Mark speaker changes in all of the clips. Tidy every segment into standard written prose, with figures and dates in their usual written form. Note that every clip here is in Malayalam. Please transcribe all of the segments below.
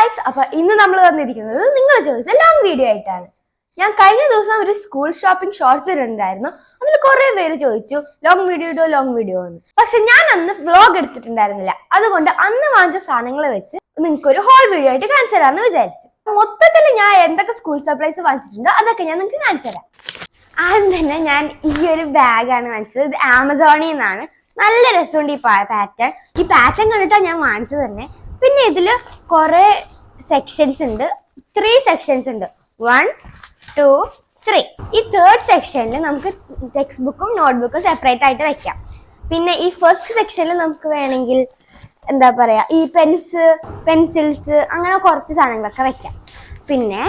Speaker 1: ഗായ്സ്, അപ്പൊ ഇന്ന് നമ്മൾ വന്നിരിക്കുന്നത് നിങ്ങൾ ചോദിച്ച ലോങ് വീഡിയോ ആയിട്ടാണ്. ഞാൻ കഴിഞ്ഞ ദിവസം ഒരു സ്കൂൾ ഷോപ്പിംഗ് ഷോർട്സ് ഇട്ടിട്ടുണ്ടായിരുന്നു. അതിൽ കുറെ പേര് ചോദിച്ചു ലോങ് വീഡിയോ എന്ന്. പക്ഷെ ഞാൻ അന്ന് വ്ലോഗ് എടുത്തിട്ടുണ്ടായിരുന്നില്ല. അതുകൊണ്ട് അന്ന് വാങ്ങിച്ച സാധനങ്ങൾ വെച്ച് നിങ്ങൾക്ക് ഒരു ഹോൾ വീഡിയോ ആയിട്ട് കാണിച്ചു തരാമെന്ന് വിചാരിച്ചു. മൊത്തത്തിൽ ഞാൻ എന്തൊക്കെ സ്കൂൾ സപ്ലൈസ് വാങ്ങിച്ചിട്ടുണ്ടോ അതൊക്കെ ഞാൻ നിങ്ങൾക്ക് കാണിച്ചു തരാം. ആദ്യം തന്നെ ഞാൻ ഈ ഒരു ബാഗാണ് വാങ്ങിച്ചത്. ഇത് ആമസോണിൽ നിന്നാണ്. നല്ല രസമുണ്ട് ഈ പാറ്റേൺ. ഈ പാറ്റേൺ കണ്ടിട്ടാണ് ഞാൻ വാങ്ങിച്ചത് തന്നെ. പിന്നെ ഇതില് കുറെ സെക്ഷൻസ് ഉണ്ട്. 3 സെക്ഷൻസ് ഉണ്ട്. 1, 2, 3. ഈ 3rd സെക്ഷനിൽ നമുക്ക് ടെക്സ്റ്റ് ബുക്കും നോട്ട്ബുക്കും സെപ്പറേറ്റ് ആയിട്ട് വെക്കാം. പിന്നെ ഈ ഫസ്റ്റ് സെക്ഷനിൽ നമുക്ക് വേണമെങ്കിൽ എന്താ പറയാ, ഈ പെൻസിൽസ് അങ്ങനെ കുറച്ച് സാധനങ്ങളൊക്കെ വെക്കാം. പിന്നെ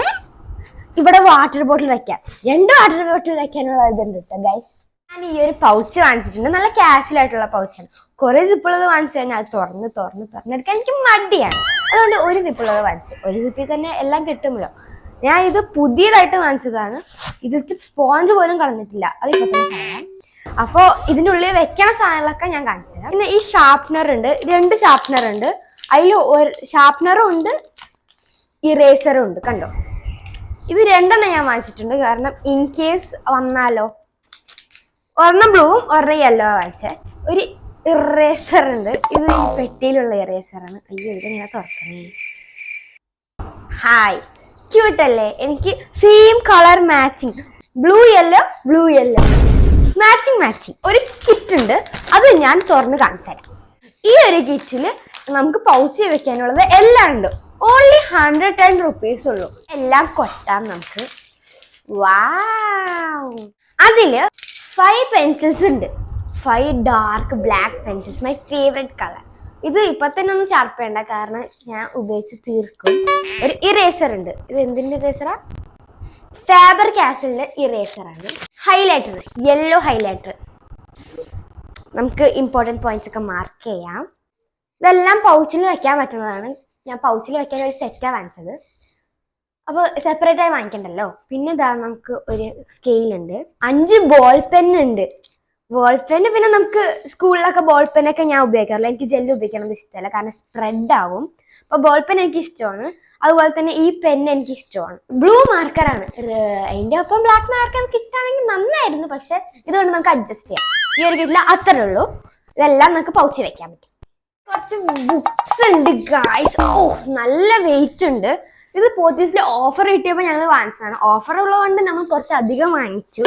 Speaker 1: ഇവിടെ വാട്ടർ ബോട്ടിൽ വെക്കാം. 2 വാട്ടർ ബോട്ടിൽ വെക്കാനുള്ള ഇതുണ്ട് കേട്ടോ ഗൈസ്. ഞാൻ ഈ ഒരു പൗച്ച് വാങ്ങിച്ചിട്ടുണ്ട്. നല്ല കാഷ്വൽ ആയിട്ടുള്ള പൗച്ചാണ്. കുറെ സിപ്പുള്ളത് വാങ്ങിച്ചു കഴിഞ്ഞാൽ അത് തുറന്ന് എടുക്കാൻ എനിക്ക് മടിയാണ്. അതുകൊണ്ട് ഒരു സിപ്പുള്ളത് വാങ്ങിച്ചു. ഒരു സിപ്പിൽ തന്നെ എല്ലാം കിട്ടുമല്ലോ. ഞാൻ ഇത് പുതിയതായിട്ട് വാങ്ങിച്ചതാണ്. ഇതിൽ സ്പോഞ്ച് പോലും കളഞ്ഞിട്ടില്ല. അത് ഇപ്പൊ തന്നെ പറയാം. അപ്പോ ഇതിന്റെ ഉള്ളിൽ വെക്കണ സാധനങ്ങളൊക്കെ ഞാൻ കാണിച്ചു തരാം. പിന്നെ ഈ ഷാർപ്നർ ഉണ്ട്. 2 ഷാർപ്നർ ഉണ്ട്. അതിൽ ഒരു ഷാർപ്നറും ഉണ്ട്, ഇറേസറും ഉണ്ട്. കണ്ടോ, ഇത് 2 ഞാൻ വാങ്ങിച്ചിട്ടുണ്ട്. കാരണം ഇൻ കേസ് വന്നാലോ. ഒരെണ്ണം ബ്ലൂവും ഒരെണ്ണം യെല്ലോ വാങ്ങിച്ചേ. ഒരു ഇറേസർ ഉണ്ട്. ഇത് പെട്ടിയിലുള്ള ഇറേസറാണ്. അയ്യോ, ഇതെങ്ങനെ തുറക്കണേ. ഹായ്, ക്യൂട്ട് അല്ലേ? എനിക്ക് same colour matching, blue yellow matching. ഒരു കിറ്റ് ഉണ്ട്, അത് ഞാൻ തുറന്ന് കാണിച്ചു തരാം. ഈ ഒരു കിറ്റില് നമുക്ക് പൗച്ച് വെക്കാനുള്ളത് എല്ലാം ഉണ്ട്. ഓൺലി 110 റുപ്പീസ് ഉള്ളൂ. എല്ലാം കൊട്ടാം നമുക്ക്. വാവ്, അതില് 5 പെൻസിൽസ് ഉണ്ട്. 5 dark black pencils, my favourite colour. ഇത് ഇപ്പൊ തന്നെ ഒന്നും ഷാർപ്പ് ചെയ്യണ്ട, കാരണം ഞാൻ ഉപയോഗിച്ച് തീർക്കും. ഒരു ഇറേസർ ഉണ്ട്. ഇത് എന്തിന്റെ ഇറേസറാ? ഫാബർ കാസലിന്റെ ഇറേസറാണ്. Highlighter, yellow highlighter. നമുക്ക് ഇമ്പോർട്ടൻറ്റ് പോയിന്റ്സ് ഒക്കെ മാർക്ക് ചെയ്യാം. ഇതെല്ലാം പൗച്ചിൽ വെക്കാൻ പറ്റുന്നതാണ്. ഞാൻ പൗച്ചിൽ വെക്കാൻ ഒരു സെറ്റാണ് വാങ്ങിച്ചത്. അപ്പൊ സെപ്പറേറ്റ് ആയി വാങ്ങിക്കണ്ടല്ലോ. പിന്നെ ഇതാ നമുക്ക് ഒരു സ്കെയിൽ ഉണ്ട്. 5 ബോൾ പെൻ ഉണ്ട്. പിന്നെ നമുക്ക് സ്കൂളിലൊക്കെ ബോൾ പെന്നൊക്കെ ഞാൻ ഉപയോഗിക്കാറില്ല. എനിക്ക് ജെല്ല് ഉപയോഗിക്കണം ഇഷ്ടമല്ല, കാരണം സ്പ്രെഡ് ആവും. അപ്പൊ ബോൾ പെൻ എനിക്ക് ഇഷ്ടമാണ്. അതുപോലെ തന്നെ ഈ പെൻ എനിക്ക് ഇഷ്ടമാണ്. ബ്ലൂ മാർക്കറാണ്. അതിന്റെ ഒപ്പം ബ്ലാക്ക് മാർക്കർ കിട്ടുകയാണെങ്കിൽ നന്നായിരുന്നു. പക്ഷെ ഇതുകൊണ്ട് നമുക്ക് അഡ്ജസ്റ്റ് ചെയ്യാം. ഈ ഒരു കിട്ടില്ല, അത്രേ ഉള്ളൂ. ഇതെല്ലാം നമുക്ക് പൗച്ച് വെക്കാൻ പറ്റും. കുറച്ച് ബുക്സ് ഉണ്ട് ഗായ്സ്. നല്ല വെയിറ്റ് ഉണ്ട്. ഇത് പോത്തീസിൽ ഓഫർ കിട്ടിയപ്പോൾ ഞങ്ങൾ വാങ്ങിച്ചതാണ്. ഓഫർ ഉള്ളതുകൊണ്ട് നമ്മൾ കുറച്ച് അധികം വാങ്ങിച്ചു.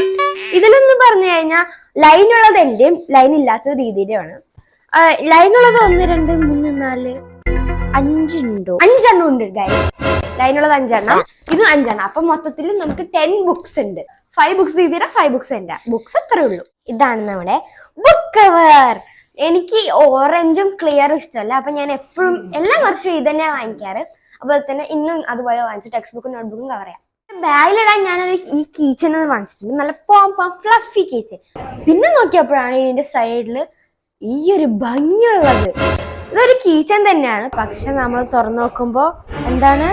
Speaker 1: ഇതിലൊന്നും പറഞ്ഞു കഴിഞ്ഞാൽ ലൈനുള്ളത് എന്റെയും ലൈൻ ഇല്ലാത്ത രീതിയുടെയാണ്. ലൈനുള്ളത് 1, 2, 3, 4, 5 ഉണ്ട് ഗൈസ്. ലൈനുള്ളത് 5. ഇതും 5. അപ്പൊ മൊത്തത്തിൽ നമുക്ക് 10 ബുക്സ് ഉണ്ട്. 5 ബുക്സ് രീതിയുടെ 5 ബുക്സ് ഉണ്ട്. ബുക്സ് അത്രേ ഉള്ളൂ. ഇതാണ് നമ്മുടെ ബുക്ക് കവർ. എനിക്ക് ഓറഞ്ചും ക്ലിയറും ഇഷ്ടമല്ല. അപ്പൊ ഞാൻ എപ്പോഴും എല്ലാ വർഷവും ഇത് തന്നെയാണ് വാങ്ങിക്കാറ്. അതുപോലെ തന്നെ ഇന്നും അതുപോലെ വാങ്ങിച്ചു. ടെക്സ്റ്റ് ബുക്കും നോട്ട്ബുക്കും കവർ ചെയ്യാം. ബാഗിലിടാൻ ഞാനൊരു ഈ കീച്ചൻ വാങ്ങിച്ചിട്ടുണ്ട്. നല്ല ഫ്ലഫി കീച്ചൻ. പിന്നെ നോക്കിയപ്പോഴാണ് ഇതിന്റെ സൈഡില് ഈ ഒരു ഭംഗിയുള്ളത്. ഇതൊരു കീച്ചൻ തന്നെയാണ്, പക്ഷെ നമ്മൾ തുറന്നു നോക്കുമ്പോ എന്താണ്,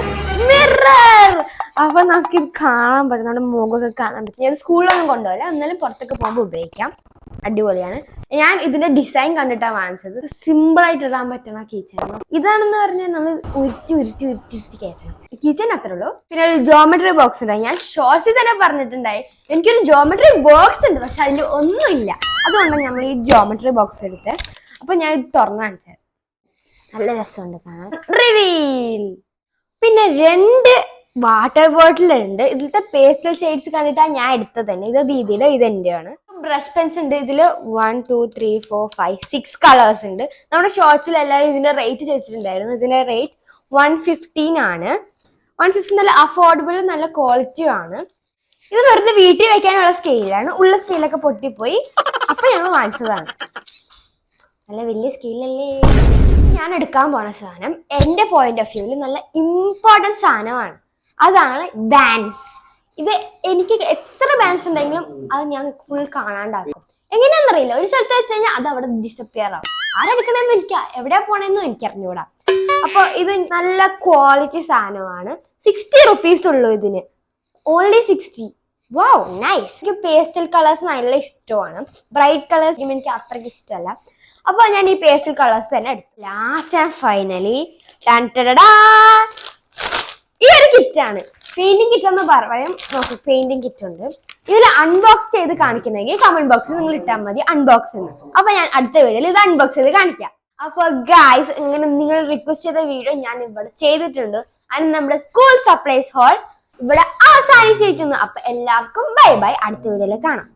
Speaker 1: മിറർ. അപ്പൊ നമുക്ക് ഇത് കാണാൻ പറ്റും, നമ്മുടെ മുഖമൊക്കെ കാണാൻ പറ്റും. ഞാൻ സ്കൂളിലൊന്നും കൊണ്ടുപോകില്ല, എന്നാലും പുറത്തൊക്കെ പോകുമ്പോൾ ഉപയോഗിക്കാം. അടിപൊളിയാണ്. ഞാൻ ഇതിന്റെ ഡിസൈൻ കണ്ടിട്ടാണ് വാങ്ങിച്ചത്. സിമ്പിൾ ആയിട്ട് ഇടാൻ പറ്റുന്ന കീച്ചൻ. ഇതാണെന്ന് പറഞ്ഞാൽ നമ്മൾ ഉരുട്ടി കയറ്റണം. കീച്ചൻ അത്രേ ഉള്ളൂ. പിന്നെ ഒരു ജോമെട്രി ബോക്സ് ഉണ്ട്. ഞാൻ ഷോർട്സിൽ തന്നെ പറഞ്ഞിട്ടുണ്ടായി എനിക്കൊരു ജോമെട്രി ബോക്സ് ഉണ്ട്, പക്ഷെ അതിൽ ഒന്നുമില്ല. അതുകൊണ്ടാണ് നമ്മൾ ഈ ജോമെട്രി ബോക്സ് എടുത്ത്. അപ്പൊ ഞാൻ ഇത് തുറന്നു കാണിച്ചത്. നല്ല രസമുണ്ട് കാണാൻ. റിവീൽ. പിന്നെ 2 വാട്ടർ ബോട്ടിൽ ഉണ്ട്. ഇതിലത്തെ പേസ്റ്റൽ ഷെയ്ഡ്സ് കണ്ടിട്ടാണ് ഞാൻ എടുത്തത് തന്നെ. ഇത് ദീദിയുടെ, ഇത് എന്റെയാണ്. ബ്രഷ് പെൻസ് ഉണ്ട്. ഇതില് 1, 2, 3, 4, 5, 6 കളേഴ്സ് ഉണ്ട്. നമ്മുടെ ഷോർട്സിൽ എല്ലാവരും ഇതിന്റെ റേറ്റ് ചോദിച്ചിട്ടുണ്ടായിരുന്നു. ഇതിന്റെ റേറ്റ് 115 ആണ്. 115 നല്ല അഫോർഡബിൾ, നല്ല ക്വാളിറ്റിയും ആണ്. ഇത് വെറുതെ വീട്ടിൽ വെക്കാനുള്ള സ്കെയിലാണ്. ഉള്ള സ്കെയിലൊക്കെ പൊട്ടിപ്പോയി. അപ്പൊ ഞങ്ങൾ വാങ്ങിച്ചതാണ്. നല്ല വലിയ സ്കെയിലല്ലേ. ഞാൻ എടുക്കാൻ പോണ സാധനം എന്റെ പോയിന്റ് ഓഫ് വ്യൂവിൽ നല്ല ഇമ്പോർട്ടൻറ്റ് സാധനമാണ്. അതാണ് ബാൻസ്. ഇത് എനിക്ക് എത്ര ബാൻസ് ഉണ്ടെങ്കിലും അത് ഞാൻ ഫുൾ കാണാണ്ടാക്കും. എങ്ങനെയാണെന്നറിയില്ല. ഒരു സ്ഥലത്ത് വെച്ച് കഴിഞ്ഞാൽ അത് അവിടെ ഡിസപ്പിയർ ആവും. ആരെടുക്കണമെന്ന് എവിടെയാ പോണെന്നും എനിക്ക് അറിഞ്ഞൂടാ. അപ്പൊ ഇത് നല്ല ക്വാളിറ്റി സാധനമാണ്. 60 റുപ്പീസ് ഉള്ളൂ ഇതിന്. ഓൺലി 60. വാവ്, നൈസ്. എനിക്ക് പേസ്റ്റൽ കളേഴ്സ് നല്ല ഇഷ്ടമാണ്. ബ്രൈറ്റ് കളേഴ്സ് എനിക്ക് അത്രയ്ക്ക് ഇഷ്ടമല്ല. അപ്പോൾ ഞാൻ ഈ പേസ്റ്റൽ കളേഴ്സ് തന്നെ എടുത്തു. ലാസ്റ്റ് ആൻഡ് ഫൈനലി കിറ്റ് ആണ്. പെയിന്റിംഗ് കിറ്റ് എന്ന് പറയും. നോക്കൂ, പെയിന്റിംഗ് കിറ്റ് ഉണ്ട്. ഇതിൽ അൺബോക്സ് ചെയ്ത് കാണിക്കണമെങ്കിൽ കമന്റ് ബോക്സിൽ നിങ്ങൾ ഇട്ടാൽ മതി അൺബോക്സ് എന്ന്. അപ്പൊ ഞാൻ അടുത്ത വീഡിയോയിൽ ഇത് അൺബോക്സ് ചെയ്ത് കാണിക്കാം. അപ്പൊ ഗൈസ്, ഇങ്ങനെ നിങ്ങൾ റിക്വസ്റ്റ് ചെയ്ത വീഡിയോ ഞാൻ ഇവിടെ ചെയ്തിട്ടുണ്ട്. അതിന് നമ്മുടെ സ്കൂൾ സപ്ലൈസ് ഹോൾ ഇവിടെ അവസാനിച്ചിരിക്കുന്നു. അപ്പൊ എല്ലാവർക്കും ബൈ ബൈ. അടുത്ത വീഡിയോയിൽ കാണാം.